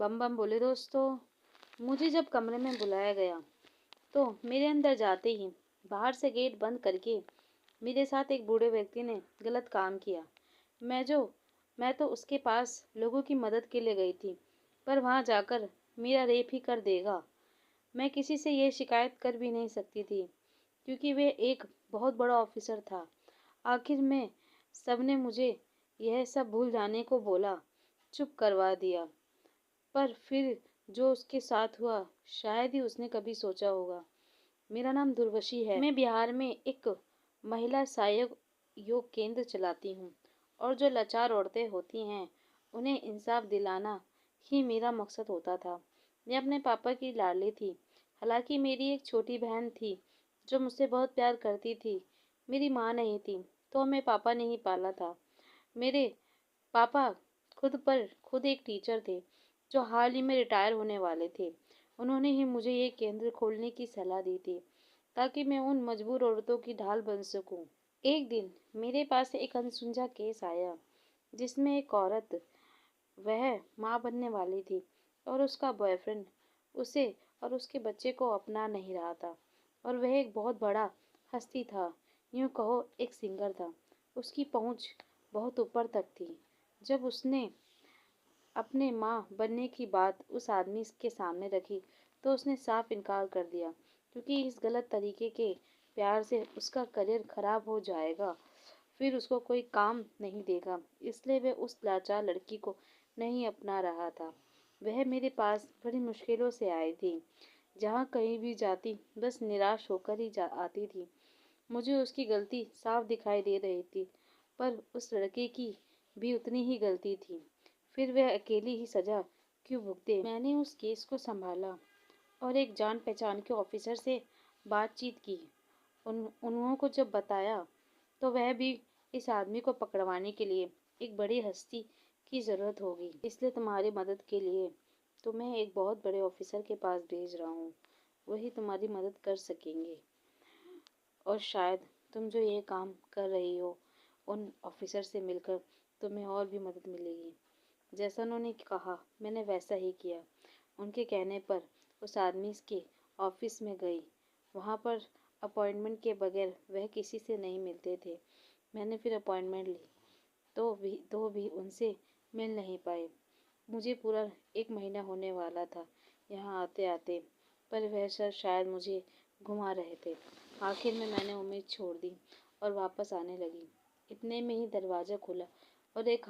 बम बम बोले दोस्तों। मुझे जब कमरे में बुलाया गया तो मेरे अंदर जाते ही बाहर से गेट बंद करके मेरे साथ एक बूढ़े व्यक्ति ने गलत काम किया। मैं जो मैं तो उसके पास लोगों की मदद के लिए गई थी, पर वहां जाकर मेरा रेप ही कर देगा। मैं किसी से ये शिकायत कर भी नहीं सकती थी क्योंकि वे एक बहुत बड़ा ऑफिसर था। आखिर में सबने मुझे यह सब भूल जाने को बोला, चुप करवा दिया। पर फिर जो उसके साथ हुआ शायद ही उसने कभी सोचा होगा। मेरा नाम दुर्वशी है। मैं बिहार में एक महिला सहायक योग केंद्र चलाती हूँ और जो लाचार औरतें होती हैं उन्हें इंसाफ दिलाना ही मेरा मकसद होता था। मैं अपने पापा की लाडली थी। हालांकि मेरी एक छोटी बहन थी जो मुझसे बहुत प्यार करती थी। मेरी माँ नहीं थी तो हमें पापा ने ही पाला था। मेरे पापा खुद एक टीचर थे जो हाल ही में रिटायर होने वाले थे। उन्होंने ही मुझे ये केंद्र खोलने की सलाह दी थी ताकि मैं उन मजबूर औरतों की ढाल बन सकूं। एक दिन मेरे पास एक अनसुलझा केस आया जिसमें एक औरत, वह माँ बनने वाली थी और उसका बॉयफ्रेंड उसे और उसके बच्चे को अपना नहीं रहा था। और वह एक बहुत बड़ा हस्ती था, यूं कहो एक सिंगर था। उसकी पहुंच बहुत ऊपर तक थी। जब उसने अपने माँ बनने की बात उस आदमी के सामने रखी तो उसने साफ इनकार कर दिया क्योंकि इस गलत तरीके के प्यार से उसका करियर खराब हो जाएगा, फिर उसको कोई काम नहीं देगा। इसलिए वह उस लाचार लड़की को नहीं अपना रहा था। वह मेरे पास बड़ी मुश्किलों से आई थी। जहाँ कहीं भी जाती बस निराश होकर ही आती थी। मुझे उसकी गलती साफ दिखाई दे रही थी, पर उस लड़के की भी उतनी ही गलती थी। फिर वह अकेली ही सजा क्यों भुगते। मैंने उस केस को संभाला और एक जान पहचान के ऑफिसर से बातचीत की। उन्होंने को जब बताया तो वह भी इस आदमी को पकड़वाने के लिए एक बड़ी हस्ती की ज़रूरत होगी। इसलिए तुम्हारी मदद के लिए तुम्हें एक बहुत बड़े ऑफिसर के पास भेज रहा हूँ। वही तुम्हारी मदद कर सकेंगे और शायद तुम जो ये काम कर रही हो उन ऑफिसर से मिलकर तुम्हें और भी मदद मिलेगी। जैसा उन्होंने कहा मैंने वैसा ही किया। उनके कहने पर उस आदमी के ऑफिस में गई। वहाँ पर अपॉइंटमेंट के बगैर वह किसी से नहीं मिलते थे। मैंने फिर अपॉइंटमेंट ली तो भी उनसे मिल नहीं पाए। मुझे पूरा 1 महीना होने वाला था यहाँ आते आते, पर वह सर शायद मुझे घुमा रहे थे। आखिर में मैंने उम्मीद छोड़ दी और वापस आने लगी। इतने में ही दरवाज़ा खुला और एक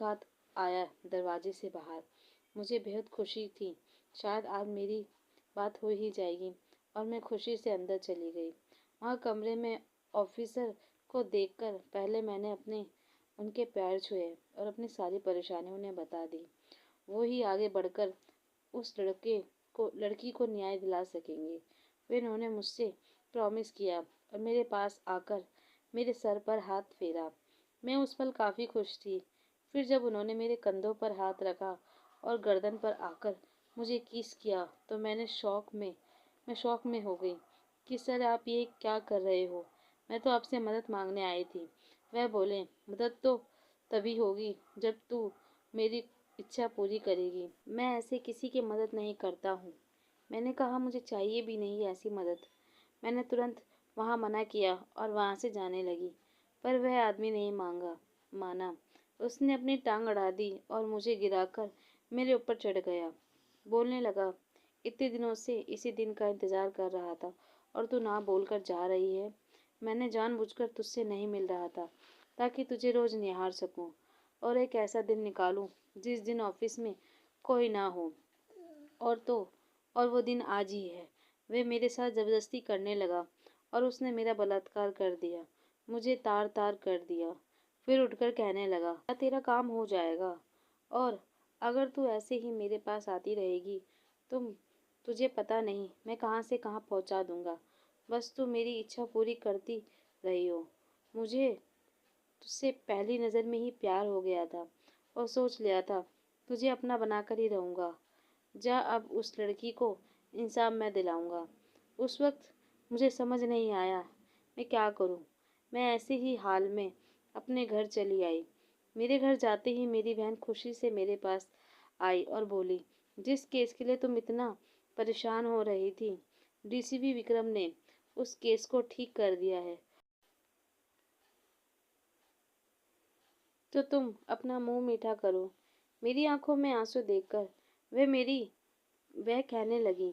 हाथ आया दरवाजे से बाहर। मुझे बेहद खुशी थी। शायद आज मेरी बात हो ही जाएगी और मैं खुशी से अंदर चली गई। वहाँ कमरे में ऑफिसर को देखकर पहले मैंने उनके पैर छुए और अपनी सारी परेशानी उन्हें बता दी। वो ही आगे बढ़कर उस लड़की को न्याय दिला सकेंगे। वे उन्होंने मुझसे प्रॉमिस किया और मेरे पास आकर मेरे सर पर हाथ फेरा। मैं उस पल काफ़ी खुश थी। फिर जब उन्होंने मेरे कंधों पर हाथ रखा और गर्दन पर आकर मुझे किस किया तो मैं शौक में हो गई कि सर आप ये क्या कर रहे हो। मैं तो आपसे मदद मांगने आई थी। वह बोले मदद तो तभी होगी जब तू मेरी इच्छा पूरी करेगी। मैं ऐसे किसी की मदद नहीं करता हूँ। मैंने कहा मुझे चाहिए भी नहीं ऐसी मदद। मैंने तुरंत वहाँ मना किया और वहाँ से जाने लगी, पर वह आदमी नहीं माना। उसने अपनी टांग अड़ा दी और मुझे गिराकर मेरे ऊपर चढ़ गया। बोलने लगा, इतने दिनों से इसी दिन का इंतजार कर रहा था और तू ना बोलकर जा रही है। मैंने जानबूझकर तुझसे नहीं मिल रहा था ताकि तुझे रोज निहार सकूं और एक ऐसा दिन निकालूं जिस दिन ऑफिस में कोई ना हो। और तो और वो दिन आज ही है। वे मेरे साथ जबरदस्ती करने लगा और उसने मेरा बलात्कार कर दिया, मुझे तार तार कर दिया। फिर उठकर कहने लगा, तेरा काम हो जाएगा और अगर तू ऐसे ही मेरे पास आती रहेगी तो तुझे पता नहीं मैं कहाँ से कहाँ पहुँचा दूंगा। बस तू मेरी इच्छा पूरी करती रही हो। मुझे तुझसे पहली नज़र में ही प्यार हो गया था और सोच लिया था तुझे अपना बनाकर ही रहूँगा। जा अब उस लड़की को इंसाफ मैं दिलाऊंगा। उस वक्त मुझे समझ नहीं आया मैं क्या करूं। मैं ऐसे ही हाल में अपने घर चली आई। मेरे घर जाते ही मेरी बहन खुशी से मेरे पास आई और बोली, जिस केस के लिए तुम इतना परेशान हो रही थी, डीसीपी विक्रम ने उस केस को ठीक कर दिया है। तो तुम अपना मुंह मीठा करो। मेरी आंखों में आंसू देखकर वह कहने लगी,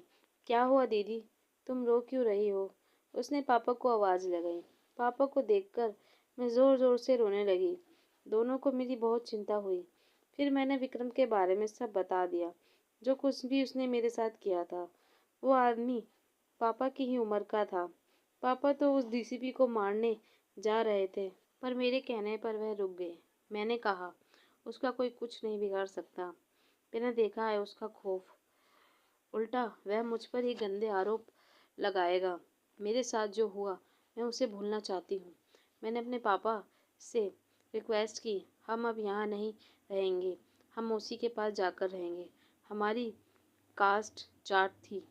क्या हुआ दीदी, तुम रो क्यों रही हो? उसने पापा को आवाज लगाई। पापा को देखकर मैं जोर जोर से रोने लगी। दोनों को मेरी बहुत चिंता हुई। फिर मैंने विक्रम के बारे में सब बता दिया, जो कुछ भी उसने मेरे साथ किया था। वो आदमी पापा की ही उम्र का था। पापा तो उस डीसीपी को मारने जा रहे थे, पर मेरे कहने पर वह रुक गए। मैंने कहा, उसका कोई कुछ नहीं बिगाड़ सकता। मैंने देखा है उसका खौफ। उल्टा वह मुझ पर ही गंदे आरोप लगाएगा। मेरे साथ जो हुआ, मैं उसे भूलना चाहती हूँ। मैंने अपने पापा से रिक्वेस्ट की, हम अब यहाँ नहीं रहेंगे, हम मौसी के पास जाकर रहेंगे। हमारी कास्ट जाट थी,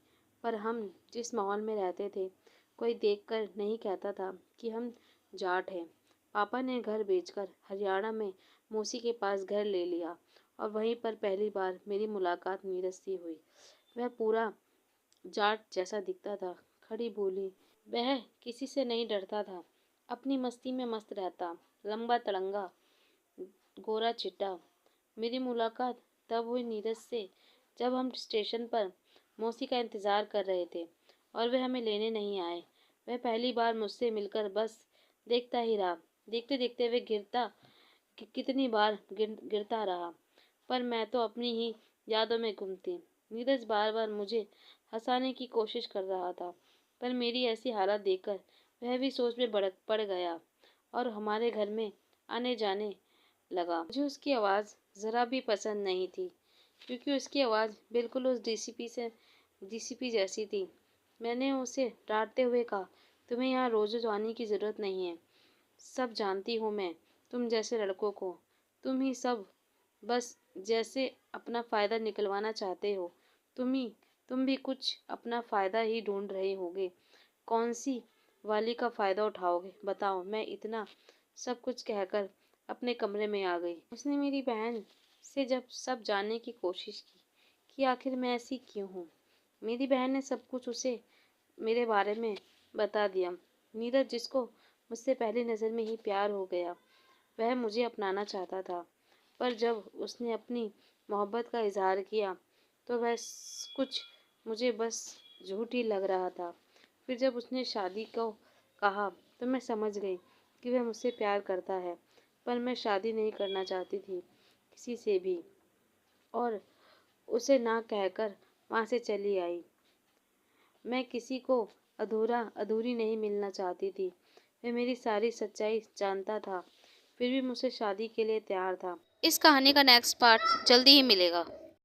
पर हम जिस माहौल में रहते थे, कोई देखकर नहीं कहता था कि हम जाट हैं। पापा ने घर बेचकर हरियाणा में मौसी के पास घर ले लिया और वहीं पर पहली बार मेरी मुलाकात नीरज से हुई। वह पूरा जाट जैसा दिखता था, खड़ी बोली। वह किसी से नहीं डरता था, अपनी मस्ती में मस्त रहता, लंबा तड़ंगा, गोरा चिट्टा। मेरी मुलाकात तब हुई नीरज से, जब हम स्टेशन पर मौसी का इंतजार कर रहे थे और वे हमें लेने नहीं आए। वह पहली बार मुझसे मिलकर बस देखता ही रहा। देखते देखते वे कितनी बार गिरता रहा, पर मैं तो अपनी ही यादों में गुम थी। नीरज बार बार मुझे हंसाने की कोशिश कर रहा था, पर मेरी ऐसी हालत देखकर वह भी सोच में पड़ गया और हमारे घर में आने जाने लगा। मुझे उसकी आवाज़ ज़रा भी पसंद नहीं थी, क्योंकि उसकी आवाज़ बिल्कुल उस डीसीपी जैसी थी। मैंने उसे डांटते हुए कहा, तुम्हें यहाँ रोज़ रोज़ आने की ज़रूरत नहीं है। सब जानती हूँ मैं तुम जैसे लड़कों को। तुम ही सब बस जैसे अपना फ़ायदा निकलवाना चाहते हो। तुम भी कुछ अपना फ़ायदा ही ढूंढ रहे होगे। कौन सी वाली का फ़ायदा उठाओगे बताओ। मैं इतना सब कुछ कहकर अपने कमरे में आ गई। उसने मेरी बहन से जब सब जानने की कोशिश की कि आखिर मैं ऐसी क्यों हूँ। मेरी बहन ने सब कुछ उसे मेरे बारे में बता दिया। नीरज, जिसको मुझसे पहली नज़र में ही प्यार हो गया, वह मुझे अपनाना चाहता था, पर जब उसने अपनी मोहब्बत का इजहार किया तो वह कुछ मुझे बस झूठ ही लग रहा था। फिर जब उसने शादी को कहा तो मैं समझ गई कि वह मुझसे प्यार करता है, पर मैं शादी नहीं करना चाहती थी किसी से भी, और उसे ना कहकर वहाँ से चली आई। मैं किसी को अधूरी नहीं मिलना चाहती थी। वह मेरी सारी सच्चाई जानता था, फिर भी मुझसे शादी के लिए तैयार था। इस कहानी का नेक्स्ट पार्ट जल्दी ही मिलेगा।